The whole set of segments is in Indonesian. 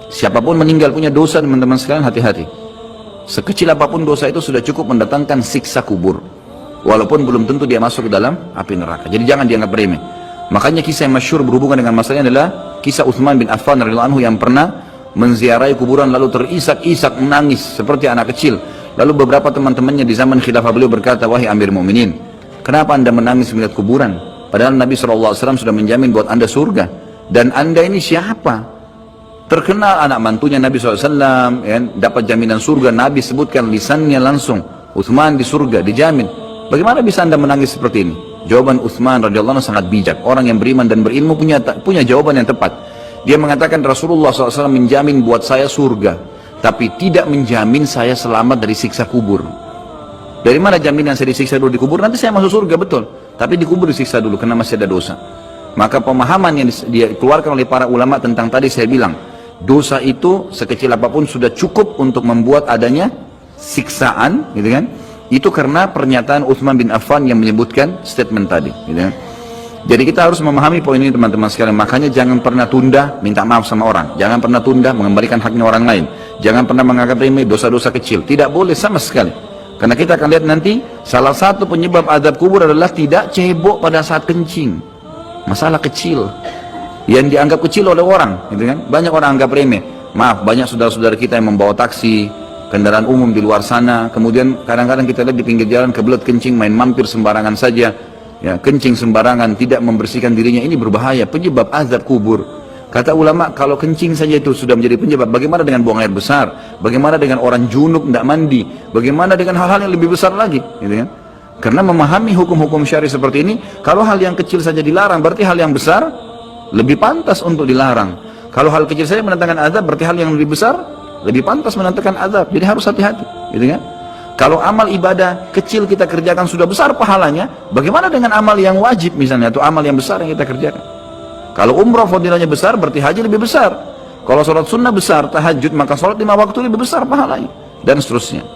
Siapapun meninggal punya dosa, teman-teman sekalian, hati-hati. Sekecil apapun dosa itu sudah cukup mendatangkan siksa kubur. Walaupun belum tentu dia masuk ke dalam api neraka. Jadi jangan dianggap remeh. Makanya kisah yang masyhur berhubungan dengan masalah ini adalah kisah Utsman bin Affan radhiyallahu anhu yang pernah menziarahi kuburan lalu terisak-isak menangis seperti anak kecil. Lalu beberapa teman-temannya di zaman khilafah beliau berkata, "Wahai Amir Mu'minin, kenapa anda menangis melihat kuburan? Padahal Nabi SAW sudah menjamin buat anda surga. Dan anda ini siapa? Terkenal anak mantunya Nabi SAW, ya, dapat jaminan surga. Nabi sebutkan lisannya langsung, Utsman di surga, dijamin. Bagaimana bisa anda menangis seperti ini?" Jawaban Utsman radhiyallahu anhu sangat bijak. Orang yang beriman dan berilmu punya jawaban yang tepat. Dia mengatakan, Rasulullah SAW menjamin buat saya surga, tapi tidak menjamin saya selamat dari siksa kubur. Dari mana jaminan saya disiksa dulu di kubur? Nanti saya masuk surga, betul. Tapi di kubur disiksa dulu karena masih ada dosa. Maka pemahaman yang dikeluarkan oleh para ulama tentang tadi saya bilang, dosa itu sekecil apapun sudah cukup untuk membuat adanya siksaan, gitu kan? Itu karena pernyataan Utsman bin Affan yang menyebutkan statement tadi, gitu kan? Jadi kita harus memahami poin ini, teman-teman sekalian. Makanya jangan pernah tunda minta maaf sama orang. Jangan pernah tunda mengembalikan haknya orang lain. Jangan pernah menganggap remeh dosa-dosa kecil. Tidak boleh sama sekali. Karena kita akan lihat nanti salah satu penyebab azab kubur adalah tidak cebok pada saat kencing. Masalah kecil yang dianggap kecil oleh orang, gitu kan? Banyak orang anggap remeh. Maaf, banyak saudara-saudara kita yang membawa taksi, kendaraan umum di luar sana, kemudian kadang-kadang kita lihat di pinggir jalan kebelet kencing, main mampir sembarangan saja, ya, kencing sembarangan, tidak membersihkan dirinya. Ini berbahaya, penyebab azab kubur. Kata ulama, kalau kencing saja itu sudah menjadi penyebab, bagaimana dengan buang air besar? Bagaimana dengan orang junub tidak mandi? Bagaimana dengan hal-hal yang lebih besar lagi, gitu kan? Karena memahami hukum-hukum syari seperti ini, kalau hal yang kecil saja dilarang, berarti hal yang besar lebih pantas untuk dilarang. Kalau hal kecil saja mendatangkan azab, berarti hal yang lebih besar lebih pantas mendatangkan azab. Jadi harus hati-hati, gitu kan? Kalau amal ibadah kecil kita kerjakan sudah besar pahalanya, bagaimana dengan amal yang wajib misalnya, atau amal yang besar yang kita kerjakan? Kalau umrah fadilahnya besar, berarti haji lebih besar. Kalau sholat sunnah besar, tahajud, maka sholat 5 waktu lebih besar pahalanya, dan seterusnya.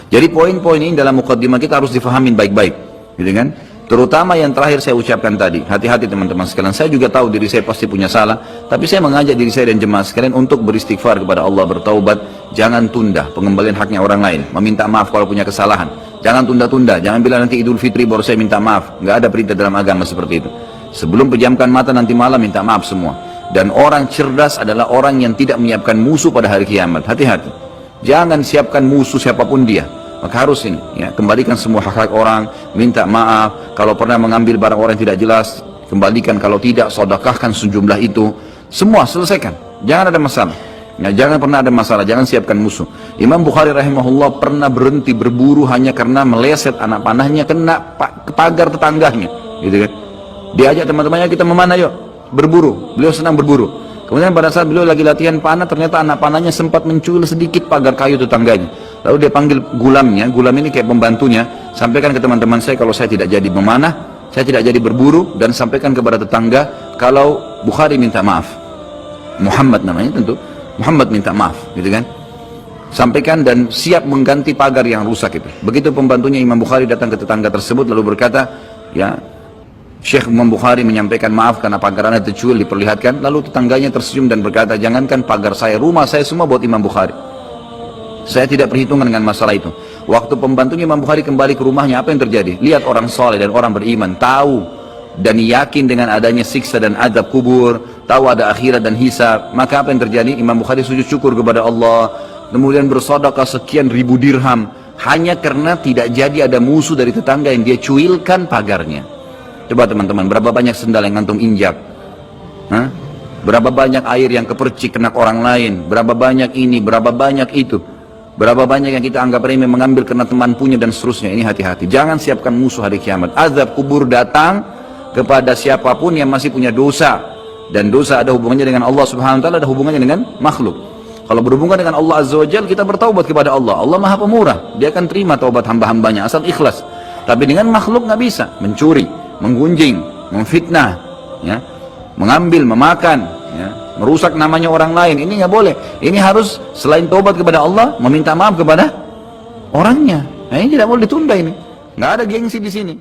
Jadi poin-poin ini dalam mukaddimah kita harus difahamin baik-baik, gitu kan? Terutama yang terakhir saya ucapkan tadi, hati-hati teman-teman sekalian. Saya juga tahu diri saya pasti punya salah, tapi saya mengajak diri saya dan jemaah sekalian untuk beristighfar kepada Allah, bertaubat. Jangan tunda pengembalian haknya orang lain, meminta maaf kalau punya kesalahan. Jangan tunda-tunda, jangan bilang nanti Idul Fitri baru saya minta maaf. Nggak ada perintah dalam agama seperti itu. Sebelum pejamkan mata nanti malam minta maaf semua. Dan orang cerdas adalah orang yang tidak menyiapkan musuh pada hari kiamat. Hati-hati, jangan siapkan musuh siapapun dia. Maka harus ini, ya, kembalikan semua hak-hak orang, minta maaf. Kalau pernah mengambil barang orang yang tidak jelas, kembalikan. Kalau tidak, sedekahkan sejumlah itu. Semua selesaikan, jangan ada masalah. Ya, jangan pernah ada masalah, jangan siapkan musuh. Imam Bukhari rahimahullah pernah berhenti berburu hanya karena meleset anak panahnya kena pagar tetangganya, gitu kan? Diajak teman-temannya, kita memana yuk, berburu. Beliau senang berburu. Kemudian pada saat beliau lagi latihan panah, ternyata anak panahnya sempat mencuil sedikit pagar kayu tetangganya. Lalu dia panggil gulamnya, gulam ini kayak pembantunya, sampaikan ke teman-teman saya kalau saya tidak jadi memanah, saya tidak jadi berburu, dan sampaikan kepada tetangga kalau Bukhari minta maaf. Muhammad namanya tentu, Muhammad minta maaf, gitu kan? Sampaikan dan siap mengganti pagar yang rusak itu. Begitu pembantunya Imam Bukhari datang ke tetangga tersebut lalu berkata, ya, Syekh Imam Bukhari menyampaikan maaf karena pagar anda tercuil, diperlihatkan. Lalu tetangganya tersenyum dan berkata, jangankan pagar saya, rumah saya semua buat Imam Bukhari. Saya tidak perhitungan dengan masalah itu. Waktu pembantunya Imam Bukhari kembali ke rumahnya, apa yang terjadi? Lihat orang soleh dan orang beriman, tahu dan yakin dengan adanya siksa dan adab kubur, tahu ada akhirat dan hisab. Maka apa yang terjadi? Imam Bukhari sujud syukur kepada Allah, kemudian bersedekah sekian ribu dirham, hanya karena tidak jadi ada musuh dari tetangga yang dia cuilkan pagarnya. Coba teman-teman, berapa banyak sendal yang ngantung injak? Hah? Berapa banyak air yang kepercik kena orang lain? Berapa banyak ini, berapa banyak itu? Berapa banyak yang kita anggap remeh mengambil karena teman punya dan seterusnya. Ini hati-hati, jangan siapkan musuh hari kiamat. Azab kubur datang kepada siapapun yang masih punya dosa. Dan dosa ada hubungannya dengan Allah subhanahu wa ta'ala, ada hubungannya dengan makhluk. Kalau berhubungan dengan Allah azza wa jalla, kita bertaubat kepada Allah. Allah maha pemurah, dia akan terima taubat hamba-hambanya asal ikhlas. Tapi dengan makhluk nggak bisa, mencuri, menggunjing, memfitnah, ya, mengambil, memakan, ya, merusak namanya orang lain, ini nggak boleh. Ini harus selain taubat kepada Allah, meminta maaf kepada orangnya. Nah, ini tidak boleh ditunda ini. Nggak ada gengsi di sini.